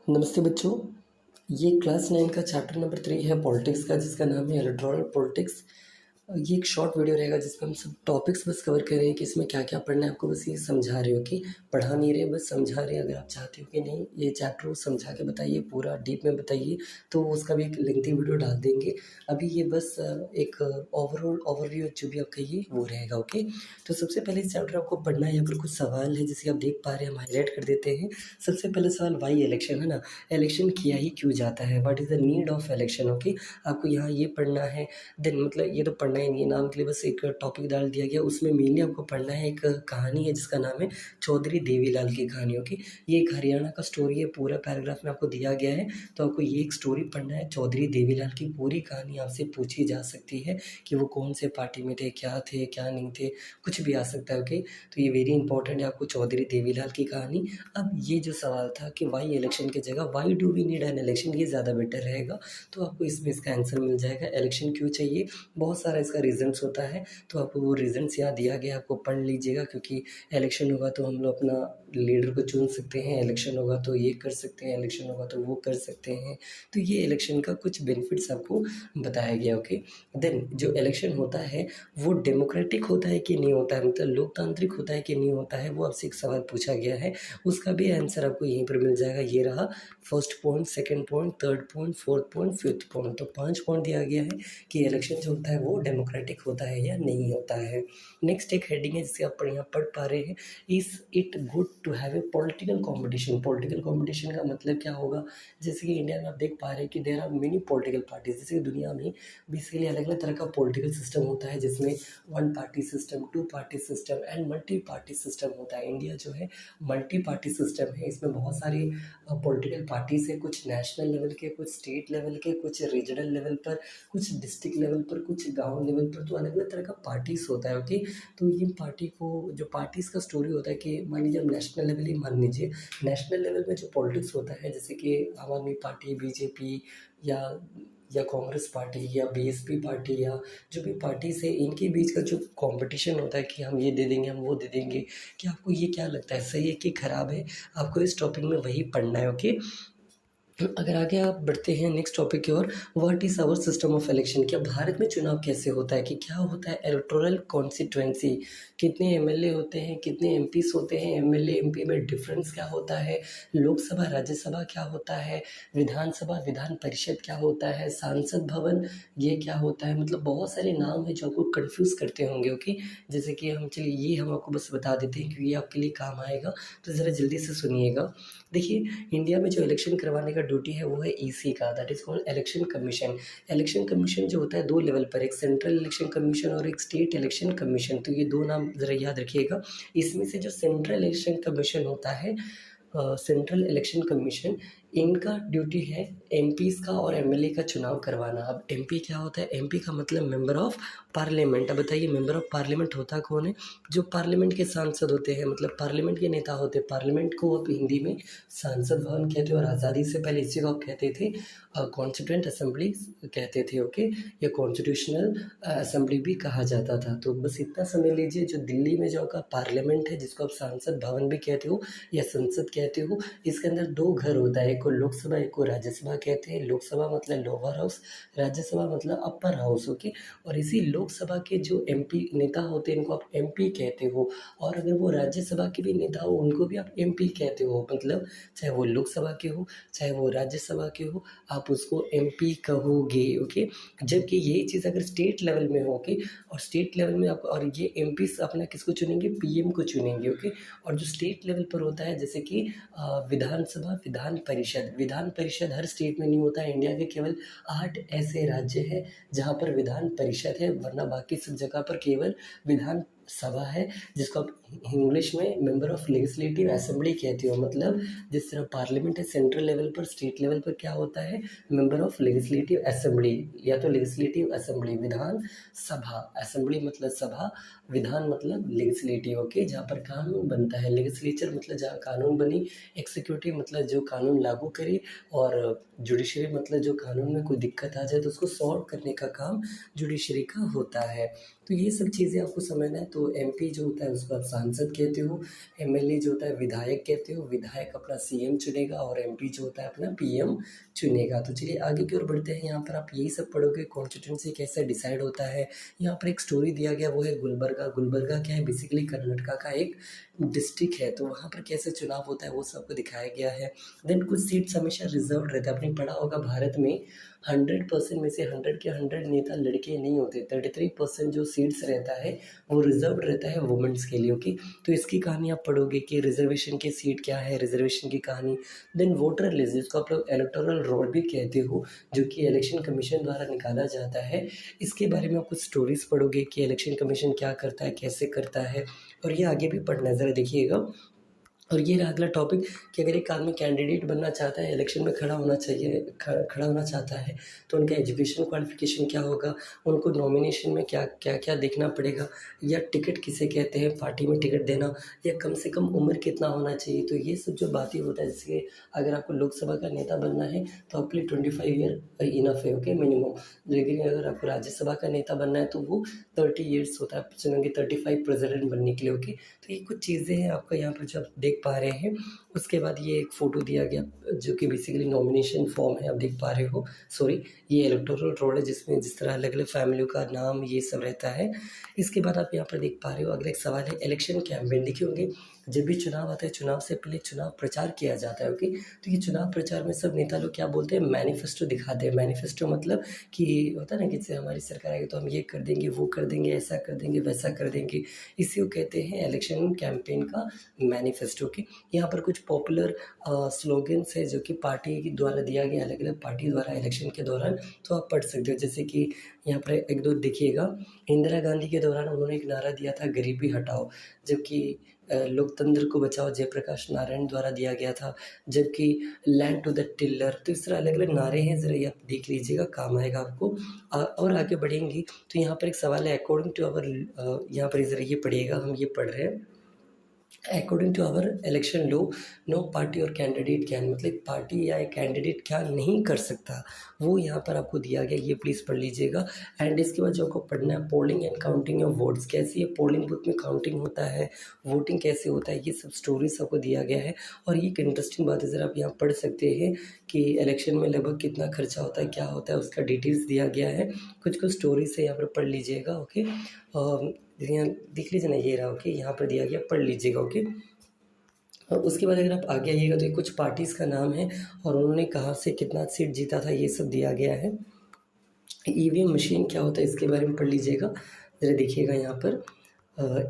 नमस्ते बच्चों। ये क्लास 9 का चैप्टर नंबर 3 है पॉलिटिक्स का, जिसका नाम है इलेक्टोरल पॉलिटिक्स। ये एक शॉर्ट वीडियो रहेगा जिसमें हम सब टॉपिक्स बस कवर कर रहे हैं कि इसमें क्या क्या पढ़ना है। आपको बस ये समझा रहे हो कि पढ़ा नहीं रहे, बस समझा रहे हैं। अगर आप चाहते हो कि नहीं ये चैप्टर को समझा के बताइए, पूरा डीप में बताइए, तो उसका भी एक लेंथी वीडियो डाल देंगे। अभी ये बस एक ओवरऑल ओवरव्यू जो भी आप कहिए वो रहेगा। ओके, तो सबसे पहले इस चैप्टर आपको पढ़ना है। यहाँ पर कुछ सवाल है जिसे आप देख पा रहे हैं, हम हाईलाइट कर देते हैं। सबसे पहले सवाल, वाई इलेक्शन, है ना। इलेक्शन किया ही क्यों जाता है, what is the need of election. Okay, आपको यहाँ ये पढ़ना है। देन मतलब ये तो पढ़ना ही नहीं है, नाम के लिए बस एक टॉपिक डाल दिया गया। उसमें मेनली आपको पढ़ना है, एक कहानी है जिसका नाम है चौधरी देवीलाल की कहानी। ओके, ये एक हरियाणा का स्टोरी है, पूरा पैराग्राफ में आपको दिया गया है। तो आपको ये एक स्टोरी पढ़ना है, चौधरी देवीलाल की पूरी कहानी आपसे पूछी जा सकती है कि वो कौन से पार्टी में थे, क्या नहीं थे, कुछ भी आ सकता है। ओके, तो ये वेरी इंपॉर्टेंट है आपको चौधरी देवीलाल की कहानी। अब ये जो सवाल था कि वाई इलेक्शन की जगह why do we need an election, ये ज़्यादा बेटर रहेगा। तो आपको इसमें इसका आंसर मिल जाएगा। इलेक्शन क्यों चाहिए, बहुत सारा इसका रीज़न्स होता है, तो आपको वो रीज़न्स यहाँ दिया गया, आपको पढ़ लीजिएगा। क्योंकि इलेक्शन होगा तो हम लोग अपना लीडर को चुन सकते हैं, इलेक्शन होगा तो ये कर सकते हैं, इलेक्शन होगा तो वो कर सकते हैं। तो ये इलेक्शन का कुछ बेनिफिट्स आपको बताया गया। ओके, देन जो इलेक्शन होता है वो डेमोक्रेटिक होता है कि नहीं होता है, मतलब लोकतांत्रिक होता है कि नहीं होता है, वो आपसे एक सवाल पूछा गया है। उसका भी आंसर आपको यहीं पर मिल जाएगा। ये रहा first point, second point, third point, fourth point, fifth point. तो 5 पॉइंट दिया गया है कि इलेक्शन जो होता है वो डेमोक्रेटिक होता है या नहीं होता है। नेक्स्ट एक हेडिंग है जिसे आप यहाँ पढ़ पा रहे हैं, is it good to have a political competition. Political competition का मतलब क्या होगा, जैसे कि इंडिया में आप देख पा रहे हैं कि there are many political parties. जैसे कि दुनिया में बेसिकली अलग अलग तरह का पॉलिटिकल सिस्टम होता है, जिसमें one party system, two party system and multi party system होता है। इंडिया जो है मल्टी पार्टी सिस्टम है, इसमें बहुत सारी पॉलिटिकल पार्टीज है, कुछ नेशनल लेवल के, कुछ स्टेट लेवल के, कुछ रीजनल लेवल पर, कुछ डिस्ट्रिक्ट लेवल पर, कुछ गांव लेवल पर। तो अलग अलग तरह का पार्टीज होता है। ओके, तो ये पार्टी को, जो पार्टीज का स्टोरी होता है कि मान लीजिए हम नेशनल लेवल ही मान लीजिए, नेशनल लेवल में जो पॉलिटिक्स होता है, जैसे कि आम आदमी पार्टी, बीजेपी या कांग्रेस पार्टी या बीएसपी पार्टी या जो भी पार्टीज है, इनके बीच का जो कंपटीशन होता है कि हम ये दे देंगे, हम वो दे देंगे, कि आपको ये क्या लगता है, सही है कि खराब है, आपको इस टॉपिक में वही पढ़ना है। ओके, अगर आगे आप बढ़ते हैं नेक्स्ट टॉपिक की ओर, what is our system of election. क्या भारत में चुनाव कैसे होता है, कि क्या होता है इलेक्टोरल कॉन्स्टिट्यूएंसी, कितने एमएलए होते हैं, कितने एमपीस होते हैं, एमएलए एमपी में डिफरेंस क्या होता है, लोकसभा राज्यसभा क्या होता है, विधानसभा विधान परिषद क्या होता है, सांसद भवन ये क्या होता है। मतलब बहुत सारे नाम हैं जो आपको कन्फ्यूज़ करते होंगे। ओके, जैसे कि हम, चलिए ये हम आपको बस बता देते हैं क्योंकि ये आपके लिए काम आएगा, तो ज़रा जल्दी से सुनिएगा। देखिए, इंडिया में जो इलेक्शन करवाने का ड्यूटी है वो है ईसी का, that is called election commission. Election commission जो होता है 2 लेवल पर, एक सेंट्रल इलेक्शन कमीशन और एक स्टेट इलेक्शन कमीशन। तो ये 2 नाम ज़रा याद रखिएगा। इसमें से जो सेंट्रल इलेक्शन कमीशन होता है, सेंट्रल इलेक्शन कमीशन, इनका ड्यूटी है एमपीज़ का और एमएलए का चुनाव करवाना। अब एमपी क्या होता है, एमपी का मतलब मेंबर ऑफ पार्लियामेंट। अब बताइए मेंबर ऑफ पार्लियामेंट होता कौन है, जो पार्लियामेंट के सांसद होते हैं, मतलब पार्लियामेंट के नेता होते हैं। पार्लियामेंट को अब हिंदी में सांसद भवन कहते हैं, और आज़ादी से पहले इसी को आप कहते थे कॉन्स्टिट्यूएंट असेंबली कहते थे। ओके, या कॉन्स्टिट्यूशनल असेंबली भी कहा जाता था। तो बस इतना समझ लीजिए, जो दिल्ली में जो आपका पार्लियामेंट है, जिसको आप सांसद भवन भी कहते हो या संसद कहते हो, इसके अंदर 2 घर होता है, एक को लोकसभा, एक को राज्यसभा कहते हैं। लोकसभा मतलब लोअर हाउस, राज्यसभा मतलब अपर हाउस। ओके, और इसी लोकसभा के जो एमपी नेता होते हैं इनको आप एमपी कहते हो, और अगर वो राज्यसभा के भी नेता हो उनको भी आप एमपी कहते हो। मतलब चाहे वो लोकसभा के हो, चाहे वो राज्यसभा के हो, आप उसको एमपी कहोगे। ओके, जबकि यही चीज़ अगर स्टेट लेवल में हो, ओके, और स्टेट लेवल में आप, और ये एमपी अपना किसको चुनेंगे, पीएम को चुनेंगे। ओके, और जो स्टेट लेवल पर होता है, जैसे कि विधानसभा विधान परिषद, विधान परिषद हर स्टेट में नहीं होता है। इंडिया के केवल 8 ऐसे राज्य हैं जहाँ पर विधान परिषद है, वरना बाकी सब जगह पर केवल विधान सभा है, जिसको आप इंग्लिश में मेंबर ऑफ लेजिस्लेटिव असेंबली कहते हो। मतलब जिस तरह पार्लियामेंट है सेंट्रल लेवल पर, स्टेट लेवल पर क्या होता है, मेंबर ऑफ लेजिस्लेटिव असेंबली, या तो legislative assembly, Vidhan Sabha, assembly मतलब सभा, विधान मतलब लेजिस्लेटिव। ओके, जहाँ पर कानून बनता है, लेजिस्लेचर मतलब जहाँ कानून बनी, एग्जीक्यूटिव मतलब जो कानून लागू करे, और जुडिशरी मतलब जो कानून में कोई दिक्कत आ जाए तो उसको सॉल्व करने का काम जुडिशरी का होता है। तो ये सब चीज़ें आपको समझना है। तो एमपी जो होता है उसको आप सांसद कहते हो, एमएलए जो होता है विधायक कहते हो, विधायक अपना सीएम चुनेगा और एमपी जो होता है अपना पीएम चुनेगा। तो चलिए आगे की ओर बढ़ते हैं। यहाँ पर आप यही सब पढ़ोगे कॉन्स्टिट्यूंसी कैसे डिसाइड होता है। यहाँ पर एक स्टोरी दिया गया, वो है गुलबर्गा। गुलबर्गा क्या है, बेसिकली कर्नाटका का एक डिस्ट्रिक्ट है, तो वहाँ पर कैसे चुनाव होता है वो सबको दिखाया गया है। देन कुछ सीट्स हमेशा रिजर्व रहता है। आपने पढ़ा होगा भारत में 100% में से 100 के 100 नेता लड़के नहीं होते, 33% जो सीट्स रहता है वो रिजर्व रहता है वुमेन्स के लिए। ओके, तो इसकी कहानी आप पढ़ोगे कि रिजर्वेशन की सीट क्या है, रिजर्वेशन की कहानी। देन वोटर लिस्ट, जिसको आप लोग इलेक्टोरल रोल भी कहते हो, जो कि इलेक्शन कमीशन द्वारा निकाला जाता है, इसके बारे में आप कुछ स्टोरीज पढ़ोगे कि इलेक्शन कमीशन क्या करता है, कैसे करता है, और ये आगे भी पढ़ना है, ज़रा देखिएगा। और ये रहा अगला टॉपिक कि अगर एक आदमी कैंडिडेट बनना चाहता है, इलेक्शन में खड़ा होना चाहिए, खड़ा होना चाहता है, तो उनका एजुकेशन क्वालिफिकेशन क्या होगा, उनको नॉमिनेशन में क्या क्या क्या देखना पड़ेगा, या टिकट किसे कहते हैं, पार्टी में टिकट देना, या कम से कम उम्र कितना होना चाहिए। तो ये सब जो बातें होता है, जैसे अगर आपको लोकसभा का नेता बनना है तो आपके लिए 25 ईयर इनफ है, ओके, मिनिमम। लेकिन अगर आपको राज्यसभा का नेता बनना है तो वो 30 ईयर्स होता है, आप चुनेंगे 35 प्रेसिडेंट बनने के लिए, ओके। तो ये कुछ चीज़ें हैं आपका यहाँ पर जो आप देख पा रहे हैं। उसके बाद ये एक फ़ोटो दिया गया जो कि बेसिकली नॉमिनेशन फॉर्म है, आप देख पा रहे हो। सॉरी, ये इलेक्टोरल रोल है जिसमें जिस तरह अलग अलग फैमिलियों का नाम ये सब रहता है। इसके बाद आप यहाँ पर देख पा रहे हो अगला एक सवाल है इलेक्शन कैंपेन। लिखे होंगे जब भी चुनाव आता है, चुनाव से पहले चुनाव प्रचार किया जाता है, ओके। तो ये चुनाव प्रचार में सब नेता लोग क्या बोलते हैं, मैनिफेस्टो दिखाते हैं। मैनिफेस्टो मतलब कि होता है ना कि जैसे हमारी सरकार आएगी तो हम ये कर देंगे, वो कर देंगे, ऐसा कर देंगे, वैसा कर देंगे। इसी को कहते हैं इलेक्शन कैंपेन का मैनिफेस्टो की। यहाँ पर कुछ पॉपुलर स्लोगन्स है जो कि पार्टी के द्वारा दिया गया, अलग अलग पार्टी द्वारा इलेक्शन के दौरान, तो आप पढ़ सकते हो। जैसे कि यहाँ पर एक दो देखिएगा, इंदिरा गांधी के दौरान उन्होंने एक नारा दिया था गरीबी हटाओ, जबकि लोकतंत्र को बचाओ जयप्रकाश नारायण द्वारा दिया गया था, जबकि लैंड टू द टिल्लर। तो इस तरह अलग अलग नारे हैं, ज़रा ये आप देख लीजिएगा, काम आएगा आपको। और आगे बढ़ेंगी तो यहाँ पर एक सवाल है अकॉर्डिंग टू आवर, यहाँ पर ज़रा ये पढ़िएगा, हम ये पढ़ रहे हैं according to our election law no party और कैंडिडेट कैन, मतलब पार्टी या एक कैंडिडेट क्या नहीं कर सकता, वो यहाँ पर आपको दिया गया, ये प्लीज़ पढ़ लीजिएगा। एंड इसके बाद जो आपको पढ़ना है polling and counting of votes, कैसी है पोलिंग बूथ में काउंटिंग होता है, वोटिंग कैसे होता है, ये सब स्टोरीज आपको दिया गया है। और ये एक इंटरेस्टिंग बात है, ज़रा आप यहाँ पढ़ सकते हैं कि इलेक्शन में लगभग कितना खर्चा होता है, क्या होता है, उसका डिटेल्स दिया गया है। कुछ कुछ स्टोरीज है यहाँ पर पढ़ लीजिएगा, ओके। यहाँ देख लीजिए ना, ये रहा, ओके, यहाँ पर दिया गया, पढ़ लीजिएगा, ओके। और उसके बाद अगर आप आगे आइएगा तो ये कुछ पार्टीज़ का नाम है और उन्होंने कहाँ से कितना सीट जीता था, ये सब दिया गया है। ईवीएम मशीन क्या होता है इसके बारे में पढ़ लीजिएगा, ज़रा देखिएगा यहाँ पर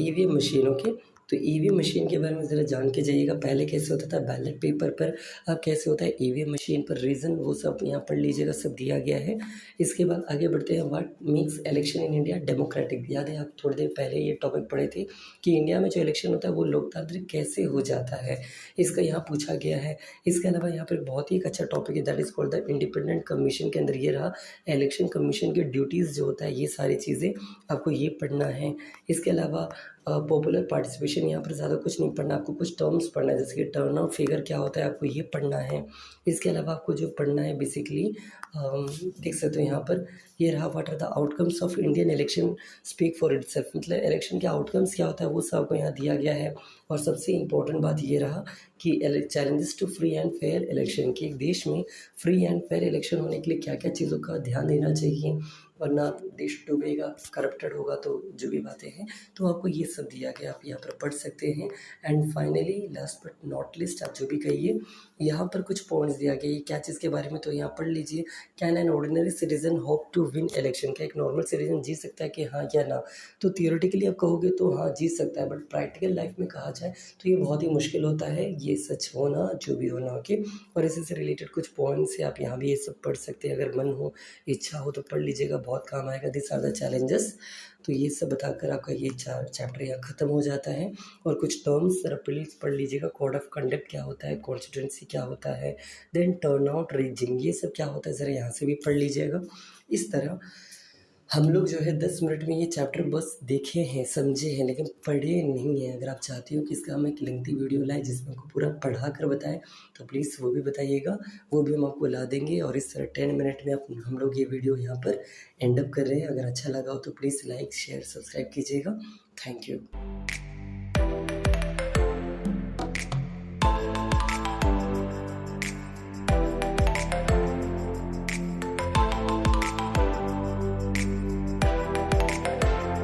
ईवीएम मशीन, ओके। तो ईवीएम मशीन के बारे में ज़रा जान के जाइएगा, पहले कैसे होता था बैलेट पेपर पर, अब कैसे होता है ईवीएम मशीन पर, रीज़न वो सब यहाँ पढ़ लीजिएगा, सब दिया गया है। इसके बाद आगे बढ़ते हैं, what makes election in India democratic. याद है आप थोड़ी देर पहले ये टॉपिक पढ़े थे कि इंडिया में जो इलेक्शन होता है वो लोकतांत्रिक कैसे हो जाता है, इसका यहाँ पूछा गया है। इसके अलावा यहाँ पर बहुत ही एक अच्छा टॉपिक है that is called the independent commission, के अंदर ये रहा इलेक्शन कमीशन की ड्यूटीज़ जो होता है, ये सारी चीज़ें आपको ये पढ़ना है। इसके अलावा पॉपुलर पार्टिसिपेशन, यहाँ पर ज़्यादा कुछ नहीं पढ़ना, आपको कुछ टर्म्स पढ़ना है, जैसे कि टर्न आउट फिगर क्या होता है, आपको ये पढ़ना है। इसके अलावा आपको जो पढ़ना है बेसिकली देख सकते हो यहाँ पर, ये रहा what are the outcomes of Indian election speak for itself, मतलब इलेक्शन के आउटकम्स क्या होता है वो सब आपको यहाँ दिया गया है। और सबसे इम्पोर्टेंट बात ये रहा कि challenges to free and fair election, कि एक देश में फ्री एंड फेयर इलेक्शन होने के लिए क्या क्या चीज़ों का ध्यान देना चाहिए, वरना देश डूबेगा, करप्टेड होगा, तो जो भी बातें हैं तो आपको ये सब दिया गया, आप यहाँ पर पढ़ सकते हैं। And finally last but not list, आप जो भी कहिए, यहाँ पर कुछ पॉइंट्स दिया गया, ये क्या चीज़ के बारे में, तो यहाँ पढ़ लीजिए। Can an ordinary citizen hope to win election, क्या एक नॉर्मल सिटीजन जी सकता है कि हाँ या ना। तो थियोरेटिकली आप कहोगे तो हाँ जी सकता है, बट प्रैक्टिकल लाइफ में कहा जाए तो ये बहुत ही मुश्किल होता है, ये सच होना जो भी होना, ओके। और इसी से रिलेटेड कुछ पॉइंट्स है, आप यहाँ भी ये सब पढ़ सकते हैं, अगर मन हो, इच्छा हो तो पढ़ लीजिएगा, बहुत काम आएगा। This are the challenges. तो ये सब बताकर आपका ये चैप्टर यहाँ ख़त्म हो जाता है। और कुछ टर्म्स ज़रा प्लीज़ पढ़ लीजिएगा, कोड ऑफ कंडक्ट क्या होता है, कॉन्स्टिट्यूंसी क्या होता है, देन टर्न आउट रीजिंग, ये सब क्या होता है, ज़रा यहाँ से भी पढ़ लीजिएगा। इस तरह हम लोग जो है 10 मिनट में ये चैप्टर बस देखे हैं, समझे हैं, लेकिन पढ़े नहीं हैं। अगर आप चाहती हो कि इसका हम एक लेंथी वीडियो लाएँ जिसमें आपको पूरा पढ़ा कर बताएँ, तो प्लीज़ वो भी बताइएगा, वो भी हम आपको ला देंगे। और इस तरह 10 मिनट में हम लोग ये वीडियो यहाँ पर एंड अप कर रहे हैं। अगर अच्छा लगा हो तो प्लीज़ लाइक, शेयर, सब्सक्राइब कीजिएगा। Thank you.